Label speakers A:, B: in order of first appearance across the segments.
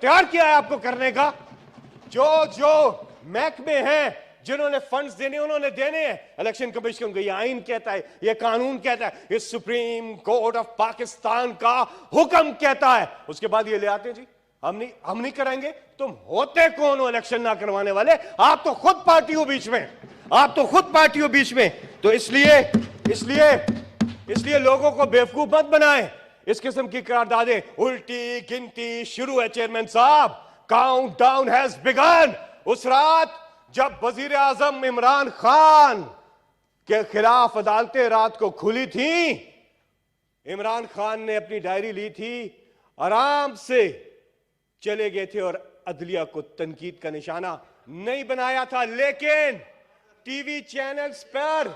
A: तैयार किया है आपको करने का। जो जो महकमे हैं जिन्होंने फंड्स देने उन्होंने देने हैं। इलेक्शन कमीशन को ये आइन कहता है, ये कानून कहता है, ये सुप्रीम कोर्ट ऑफ पाकिस्तान का हुक्म कहता है। उसके बाद ये ले आते हैं जी हम नहीं कराएंगे। तुम होते कौन हो इलेक्शन ना करवाने वाले? आप तो खुद पार्टी हो बीच में, आप तो खुद पार्टी हो बीच में। तो इसलिए लोगों को बेवकूफ मत बनाएं। इस किस्म की करारदादें उल्टी गिनती शुरू है। चेयरमैन साहब, काउंट डाउन हैज बिगन। उस रात जब वजीर आजम इमरान खान के खिलाफ अदालतें रात को खुली थी, इमरान खान ने अपनी डायरी ली थी, आराम से चले गए थे और अदलिया को तनकीद का निशाना नहीं बनाया था। लेकिन टीवी चैनल्स पर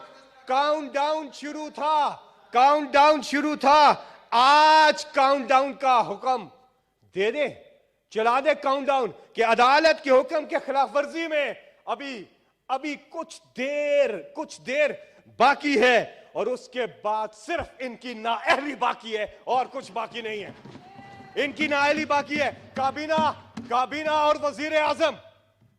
A: काउंटडाउन शुरू था, काउंटडाउन शुरू था। आज काउंटडाउन का हुक्म दे दे, चला दे काउंटडाउन कि अदालत के हुक्म के खिलाफ वर्जी में अभी कुछ देर बाकी है और उसके बाद सिर्फ इनकी नाअहली बाकी है और कुछ बाकी नहीं है। इनकी नाअहली बाकी है। काबीना और वजीर आजम,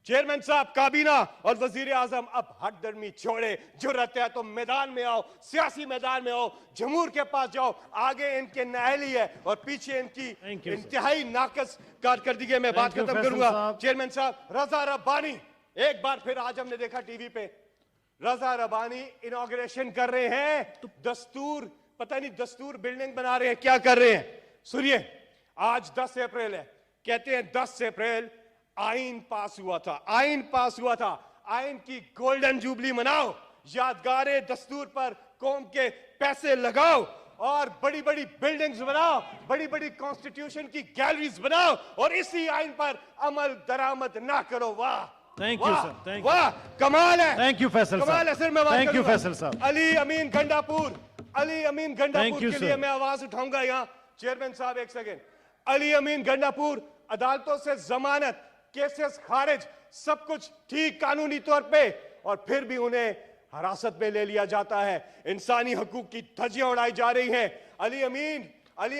A: चेयरमैन साहब, काबीना और वजीर आजम अब हट दर्मी छोड़े। जुर्रत है तो मैदान में आओ, सियासी मैदान में आओ, जमहूर के पास जाओ। आगे इनके नाअहली है और पीछे इनकी इंतहाई नाकस कारकर्दगी। मैं बात खत्म करूंगा। चेयरमैन साहब, रजा रब्बानी, एक बार फिर आज हमने देखा टीवी पे रजा रब्बानी इनॉग्रेशन कर रहे हैं। दस्तूर, पता नहीं दस्तूर बिल्डिंग बना रहे हैं, क्या कर रहे हैं। सुनिए, आज 10 अप्रैल है, कहते हैं 10 अप्रैल आइन पास हुआ था, आइन पास हुआ था। आइन की गोल्डन जुबली मनाओ, यादगारे दस्तूर पर कौम के पैसे लगाओ और बड़ी बड़ी बिल्डिंग्स बनाओ, बड़ी बड़ी कॉन्स्टिट्यूशन की गैलरीज बनाओ और इसी आइन पर अमल दरामद ना करो। वाह,
B: thank you sir, thank you,
A: वाह, कमाल है।
B: थैंक यू फैसल साहब,
A: कमाल है सर। मैं
B: थैंक यू फैसल साहब।
A: अली अमीन गंडापुर के लिए मैं आवाज उठाऊंगा यहाँ। चेयरमैन साहब एक सेकेंड। अली अमीन गंडापुर, अदालतों से जमानत, केसेस खारिज, सब कुछ ठीक कानूनी तौर पे, और फिर भी उन्हें हिरासत में ले लिया जाता है। इंसानी हकूक की धज्जियां उड़ाई जा रही हैं। अली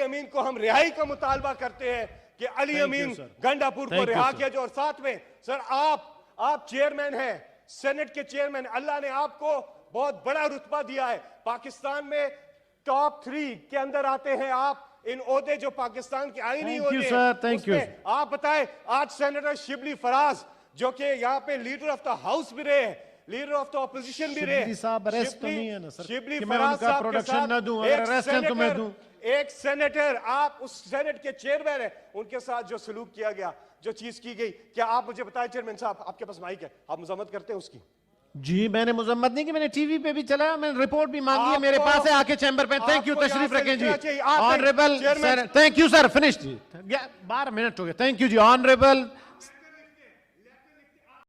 A: अमीन को हम रिहाई का मुतालबा करते हैं कि अली अमीन गंडापुर को रिहा किया जाए। और साथ में सर आप चेयरमैन हैं, सेनेट के चेयरमैन, अल्लाह ने आपको बहुत बड़ा रुतबा दिया है। पाकिस्तान में टॉप 3 के अंदर आते हैं आप। इन ओहदे जो पाकिस्तान के आईनी ओहदे हैं, आप बताएं। आज सेनेटर शिबली फराज जो कि यहाँ पे लीडर ऑफ द हाउस भी रहे, लीडर ऑफ द ऑपोजिशन भी रहे। शिबली फराज साहब के साथ एक सेनेटर, आप उस सेनेट के चेयरमैन है, उनके साथ जो सलूक किया गया, जो चीज की गई, क्या आप मुझे बताएं चेयरमैन साहब, आपके पास माइक है, आप मजम्मत करते हैं उसकी?
B: जी, मैंने मुजम्मत नहीं की, मैंने टीवी पे भी चलाया, मैंने रिपोर्ट भी मांगी है, मेरे पास है, आके चैम्बर पे। थैंक यू, तशरीफ रखें जी। Honourable sir, thank you sir, finish जी, 12 मिनट हो गए। Thank you ji. ऑनरेबल